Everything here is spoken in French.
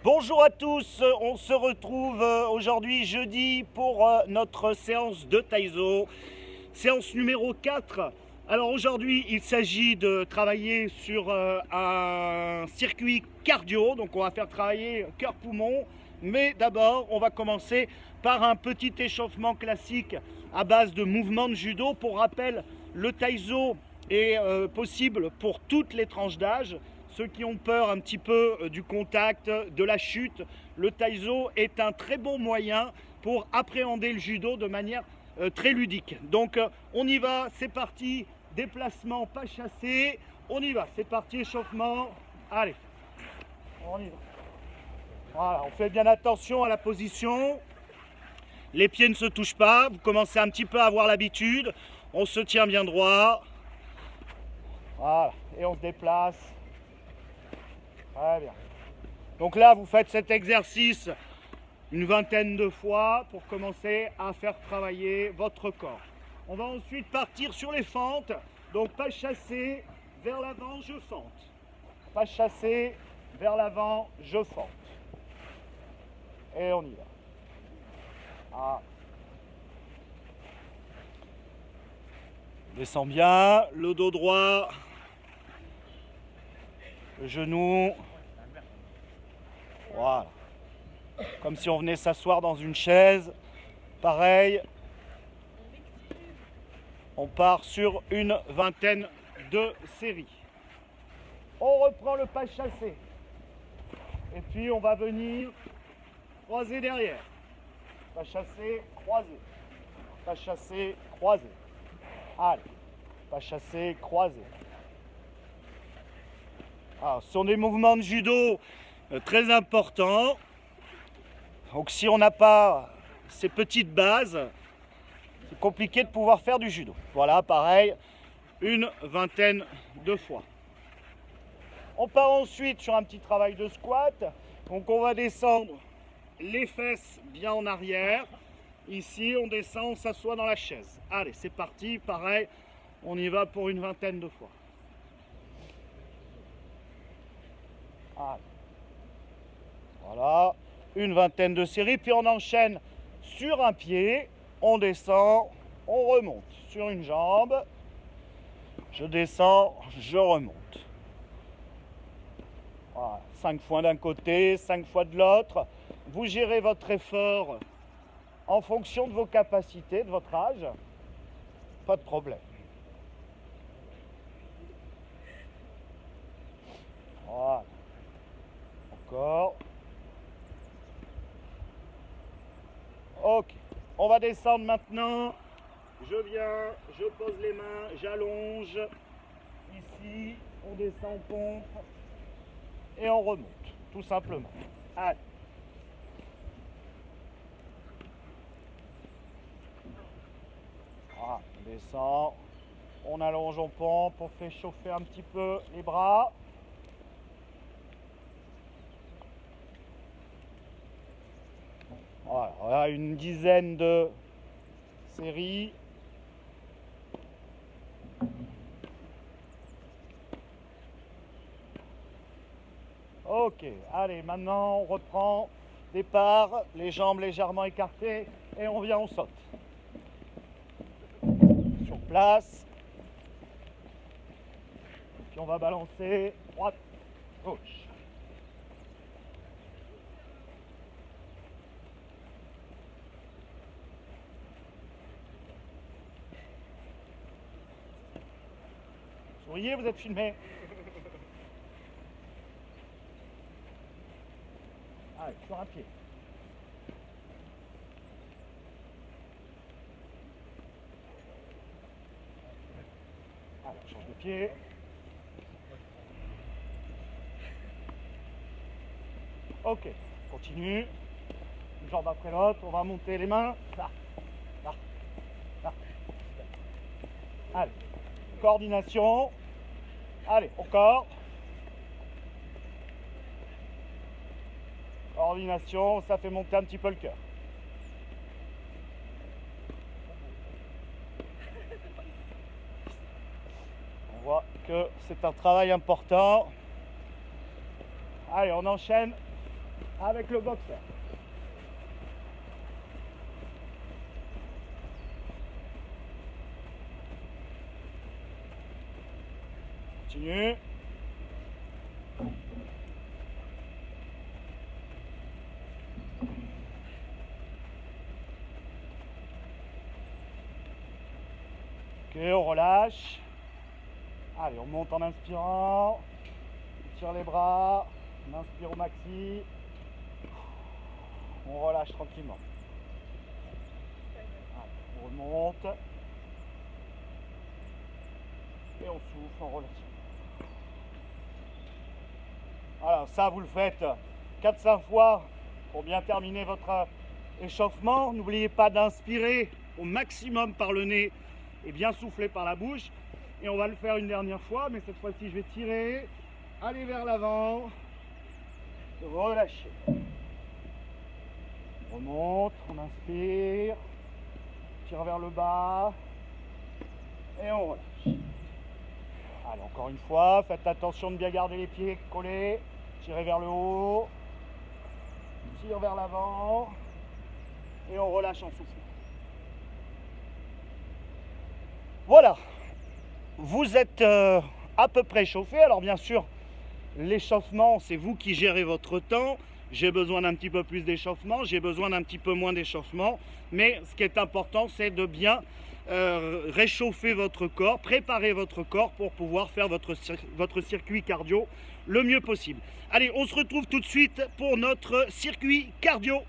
Bonjour à tous, on se retrouve aujourd'hui jeudi pour notre séance de Taizo, séance numéro 4. Alors aujourd'hui il s'agit de travailler sur un circuit cardio, donc on va faire travailler cœur-poumon, mais d'abord on va commencer par un petit échauffement classique à base de mouvements de judo. Pour rappel, le Taizo est possible pour toutes les tranches d'âge. Ceux qui ont peur un petit peu du contact, de la chute, le Taizo est un très bon moyen pour appréhender le judo de manière très ludique. Donc on y va, c'est parti, déplacement, pas chassé, on y va, c'est parti, échauffement, allez, on y va. Voilà, on fait bien attention à la position, les pieds ne se touchent pas, vous commencez un petit peu à avoir l'habitude, on se tient bien droit, voilà, et on se déplace. Très bien. Donc là, vous faites cet exercice une vingtaine de fois pour commencer à faire travailler votre corps. On va ensuite partir sur les fentes. Donc pas chasser, vers l'avant, je fente. Pas chasser, vers l'avant, je fente. Et on y va. Ah. Descends bien, le dos droit, le genou. Voilà. Comme si on venait s'asseoir dans une chaise. Pareil. On part sur une vingtaine de séries. On reprend le pas chassé. Et puis on va venir croiser derrière. Pas chassé, croisé. Pas chassé, croisé. Allez. Pas chassé, croisé. Alors, ce sont des mouvements de judo très importants. Donc si on n'a pas ces petites bases, c'est compliqué de pouvoir faire du judo. Voilà, pareil, une vingtaine de fois. On part ensuite sur un petit travail de squat. Donc on va descendre les fesses bien en arrière. Ici, on descend, on s'assoit dans la chaise. Allez, c'est parti, pareil, on y va pour une vingtaine de fois. Allez. Voilà, une vingtaine de séries, puis on enchaîne sur un pied, on descend, on remonte sur une jambe, je descends, je remonte. Voilà, 5 fois d'un côté, 5 fois de l'autre. Vous gérez votre effort en fonction de vos capacités, de votre âge, pas de problème. Voilà, encore. Ok, on va descendre maintenant. Je viens, je pose les mains, j'allonge. Ici, on descend, on pompe et on remonte, tout simplement. Allez. Voilà, on descend, on allonge, on pompe, on fait chauffer un petit peu les bras. Voilà, une dizaine de séries. Ok, allez, maintenant on reprend, départ, les jambes légèrement écartées et on vient, on saute. Sur place. Puis on va balancer, droite, gauche. Souriez, vous êtes filmé. Allez, sur un pied. Allez, on change de pied. Ok, continue. Une jambe après l'autre, on va monter les mains. Là, là, là. Allez, coordination. Allez, encore. Coordination, ça fait monter un petit peu le cœur. On voit que c'est un travail important. Allez, on enchaîne avec le boxer. Continue. Ok, on relâche. Allez, on monte en inspirant. On tire les bras. On inspire au maxi. On relâche tranquillement. Allez, on remonte. Et on souffle, on relâche. Voilà, ça vous le faites 4-5 fois pour bien terminer votre échauffement. N'oubliez pas d'inspirer au maximum par le nez et bien souffler par la bouche. Et on va le faire une dernière fois, mais cette fois-ci je vais tirer, aller vers l'avant, relâcher. On remonte, on inspire, tire vers le bas et on relâche. Allez, encore une fois, faites attention de bien garder les pieds collés, tirez vers le haut, tire vers l'avant et on relâche en soufflant. Voilà, vous êtes à peu près chauffé. Alors bien sûr, l'échauffement, c'est vous qui gérez votre temps. J'ai besoin d'un petit peu plus d'échauffement, j'ai besoin d'un petit peu moins d'échauffement. Mais ce qui est important, c'est de bien réchauffer votre corps, préparer votre corps pour pouvoir faire votre circuit cardio le mieux possible. Allez, on se retrouve tout de suite pour notre circuit cardio.